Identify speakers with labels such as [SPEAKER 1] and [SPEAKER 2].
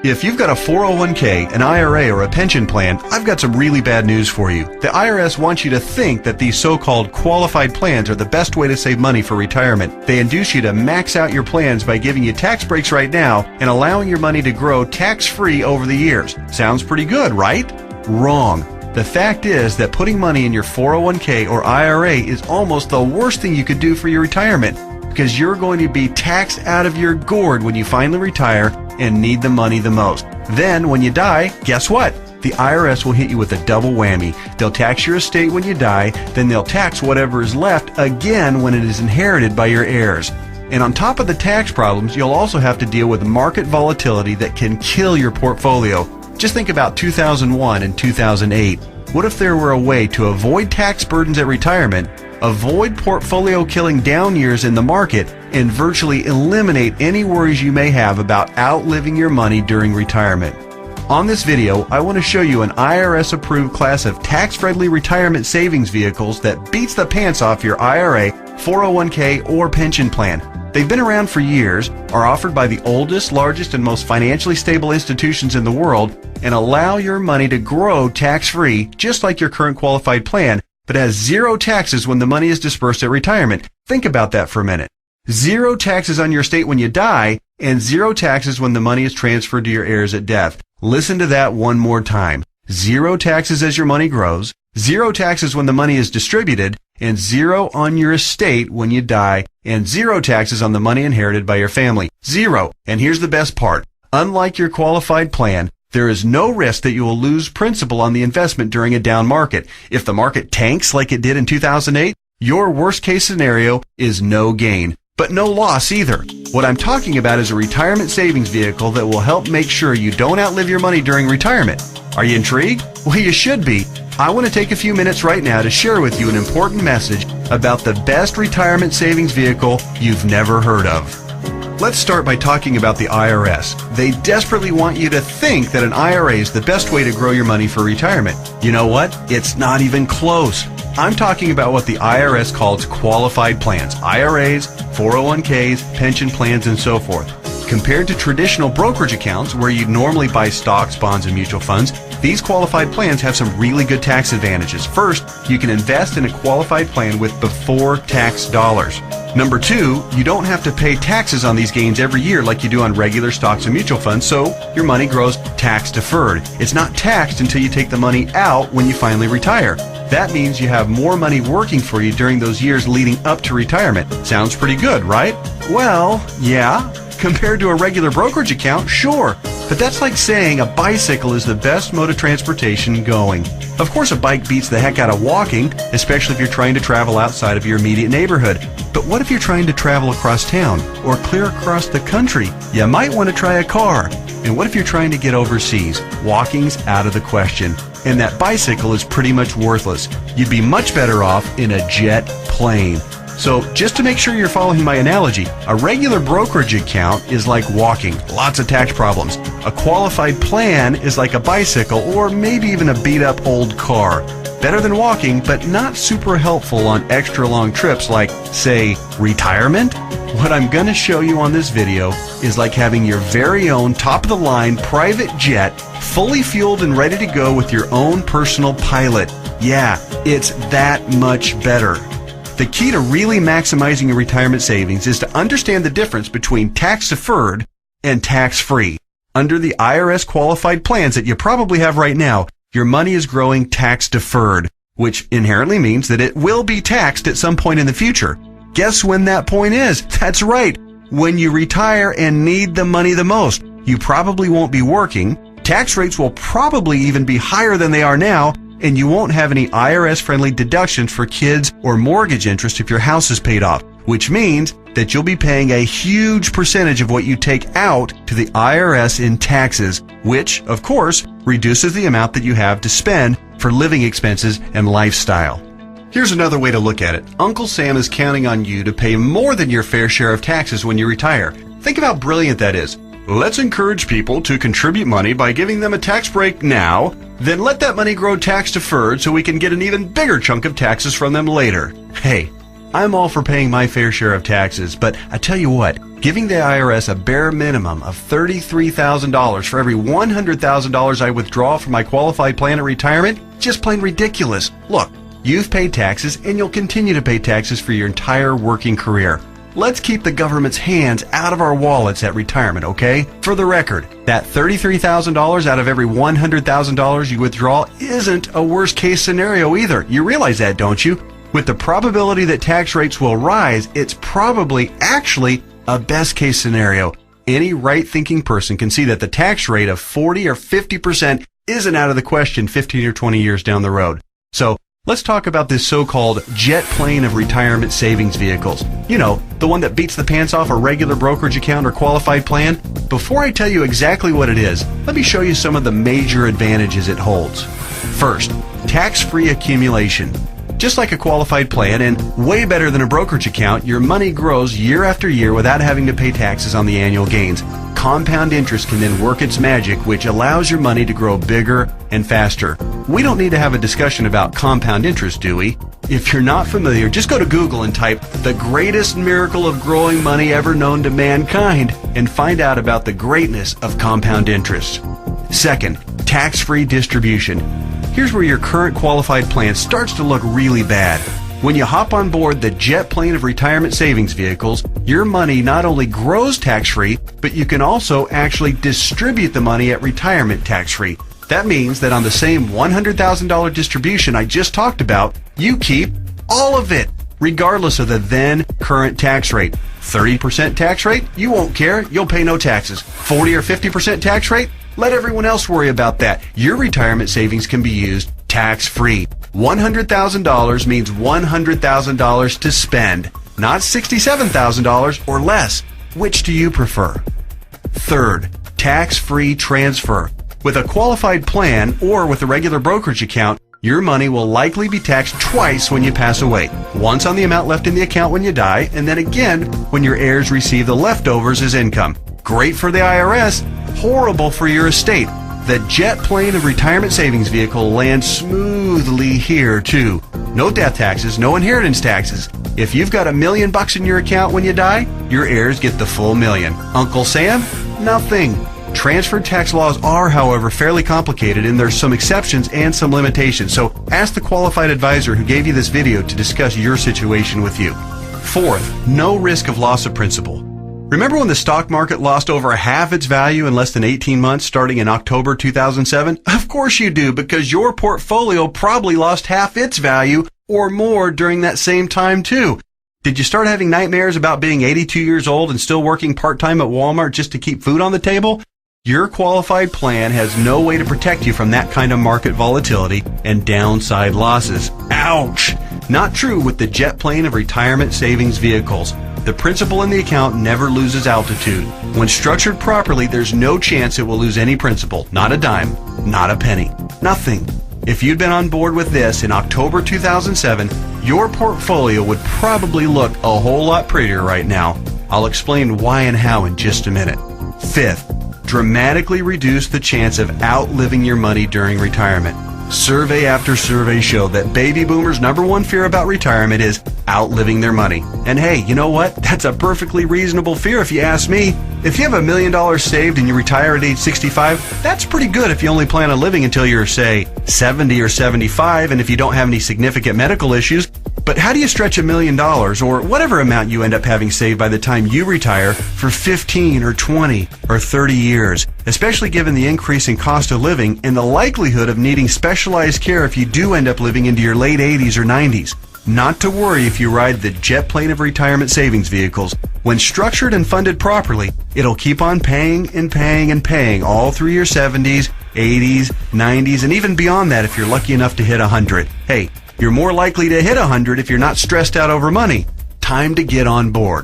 [SPEAKER 1] If you've got a 401k, an IRA, or a pension plan, I've got some really bad news for you. The IRS wants you to think that these so-called qualified plans are the best way to save money for retirement. They induce you to max out your plans by giving you tax breaks right now and allowing your money to grow tax-free over the years. Sounds pretty good, right? Wrong. The fact is that putting money in your 401k or IRA is almost the worst thing you could do for your retirement, because you're going to be taxed out of your gourd when you finally retire and need the money the most. Then, when you die, guess what? The IRS will hit you with a double whammy. They'll tax your estate when you die, then they'll tax whatever is left again when it is inherited by your heirs. And on top of the tax problems, you'll also have to deal with market volatility that can kill your portfolio. Just think about 2001 and 2008. What if there were a way to avoid tax burdens at retirement, avoid portfolio killing down years in the market, and virtually eliminate any worries you may have about outliving your money during retirement? On this video, I want to show you an IRS-approved class of tax-friendly retirement savings vehicles that beats the pants off your IRA, 401k, or pension plan. They've been around for years, are offered by the oldest, largest, and most financially stable institutions in the world, and allow your money to grow tax-free, just like your current qualified plan, but has zero taxes when the money is dispersed at retirement. Think about that for a minute. Zero taxes on your estate when you die, and zero taxes when the money is transferred to your heirs at death. Listen to that one more time. Zero taxes as your money grows, zero taxes when the money is distributed, and zero on your estate when you die, and zero taxes on the money inherited by your family. Zero. And here's the best part. Unlike your qualified plan, there is no risk that you will lose principal on the investment during a down market. If the market tanks like it did in 2008, your worst case scenario is no gain, but no loss either. What I'm talking about is a retirement savings vehicle that will help make sure you don't outlive your money during retirement. Are you intrigued? Well, you should be. I want to take a few minutes right now to share with you an important message about the best retirement savings vehicle you've never heard of. Let's start by talking about the IRS. They desperately want you to think that an IRA is the best way to grow your money for retirement. You know what? It's not even close. I'm talking about what the IRS calls qualified plans, IRAs, 401ks, pension plans, and so forth. Compared to traditional brokerage accounts where you normally buy stocks, bonds, and mutual funds, these qualified plans have some really good tax advantages. First, you can invest in a qualified plan with before tax dollars. Number two, you don't have to pay taxes on these gains every year like you do on regular stocks and mutual funds, so your money grows tax deferred. It's not taxed until you take the money out when you finally retire. That means you have more money working for you during those years leading up to retirement. Sounds pretty good, right? Well, yeah. Compared to a regular brokerage account, sure. But that's like saying a bicycle is the best mode of transportation going. Of course, a bike beats the heck out of walking, especially if you're trying to travel outside of your immediate neighborhood. But what if you're trying to travel across town or clear across the country? You might want to try a car. And what if you're trying to get overseas? Walking's out of the question. And that bicycle is pretty much worthless. You'd be much better off in a jet plane. So just to make sure you're following my analogy, a regular brokerage account is like walking, lots of tax problems. A qualified plan is like a bicycle or maybe even a beat up old car. Better than walking, but not super helpful on extra long trips like, say, retirement. What I'm going to show you on this video is like having your very own top-of-the-line private jet, fully fueled and ready to go with your own personal pilot. Yeah, it's that much better. The key to really maximizing your retirement savings is to understand the difference between tax-deferred and tax-free. Under the IRS qualified plans that you probably have right now, your money is growing tax-deferred, which inherently means that it will be taxed at some point in the future. Guess when that point is? That's right, when you retire and need the money the most. You probably won't be working, tax rates will probably even be higher than they are now, and you won't have any IRS-friendly deductions for kids or mortgage interest if your house is paid off, which means that you'll be paying a huge percentage of what you take out to the IRS in taxes, which, of course, reduces the amount that you have to spend for living expenses and lifestyle. Here's another way to look at it. Uncle Sam is counting on you to pay more than your fair share of taxes when you retire. Think of how brilliant that is. Let's encourage people to contribute money by giving them a tax break now, then let that money grow tax deferred so we can get an even bigger chunk of taxes from them later. Hey, I'm all for paying my fair share of taxes, but I tell you what, giving the IRS a bare minimum of $33,000 for every $100,000 I withdraw from my qualified plan at retirement? Just plain ridiculous. Look, you've paid taxes and you'll continue to pay taxes for your entire working career. Let's keep the government's hands out of our wallets at retirement, okay? For the record, that $33,000 out of every $100,000 you withdraw isn't a worst case scenario either. You realize that, don't you? With the probability that tax rates will rise, it's probably actually a best case scenario. Any right-thinking person can see that the tax rate of 40 or 50% isn't out of the question 15 or 20 years down the road. So, let's talk about this so-called jet plane of retirement savings vehicles. You know, the one that beats the pants off a regular brokerage account or qualified plan. Before I tell you exactly what it is, let me show you some of the major advantages it holds. First, tax-free accumulation. Just like a qualified plan and way better than a brokerage account, your money grows year after year without having to pay taxes on the annual gains. Compound interest can then work its magic, which allows your money to grow bigger and faster. We don't need to have a discussion about compound interest, do we? If you're not familiar, just go to Google and type "the greatest miracle of growing money ever known to mankind" and find out about the greatness of compound interest. Second, tax-free distribution. Here's where your current qualified plan starts to look really bad. When you hop on board the jet plane of retirement savings vehicles, your money not only grows tax-free, but you can also actually distribute the money at retirement tax-free. That means that on the same $100,000 distribution I just talked about, you keep all of it, regardless of the then current tax rate. 30% tax rate? You won't care. You'll pay no taxes. 40 or 50% tax rate? Let everyone else worry about that. Your retirement savings can be used tax-free. $100,000 means $100,000 to spend, not $67,000 or less. Which do you prefer? Third, tax-free transfer. With a qualified plan or with a regular brokerage account, your money will likely be taxed twice when you pass away. Once on the amount left in the account when you die, and then again when your heirs receive the leftovers as income. Great for the IRS, horrible for your estate. The jet plane of retirement savings vehicle lands smoothly here too. No death taxes, no inheritance taxes. If you've got $1 million in your account when you die, your heirs get the full $1 million. Uncle Sam? Nothing. Transfer tax laws are, however, fairly complicated, and there's some exceptions and some limitations. So ask the qualified advisor who gave you this video to discuss your situation with you. Fourth, no risk of loss of principal. Remember when the stock market lost over half its value in less than 18 months starting in October 2007? Of course you do, because your portfolio probably lost half its value or more during that same time too. Did you start having nightmares about being 82 years old and still working part-time at Walmart just to keep food on the table? Your qualified plan has no way to protect you from that kind of market volatility and downside losses. Ouch! Not true with the jet plane of retirement savings vehicles. The principal in the account never loses altitude. When structured properly, there's no chance it will lose any principal. Not a dime, not a penny, nothing. If you'd been on board with this in October 2007, your portfolio would probably look a whole lot prettier right now. I'll explain why and how in just a minute. Fifth, dramatically reduce the chance of outliving your money during retirement. Survey after survey show that baby boomers' number one fear about retirement is outliving their money. And hey, you know what? That's a perfectly reasonable fear if you ask me. If you have $1 million saved and you retire at age 65, that's pretty good if you only plan on living until you're, say, 70 or 75, and if you don't have any significant medical issues. But how do you stretch $1 million, or whatever amount you end up having saved by the time you retire, for 15 or 20 or 30 years, especially given the increase in cost of living and the likelihood of needing specialized care if you do end up living into your late 80s or 90s? Not to worry if you ride the jet plane of retirement savings vehicles. When structured and funded properly, it'll keep on paying and paying and paying all through your 70s, 80s, 90s, and even beyond that if you're lucky enough to hit 100. Hey, you're more likely to hit 100 if you're not stressed out over money. Time to get on board.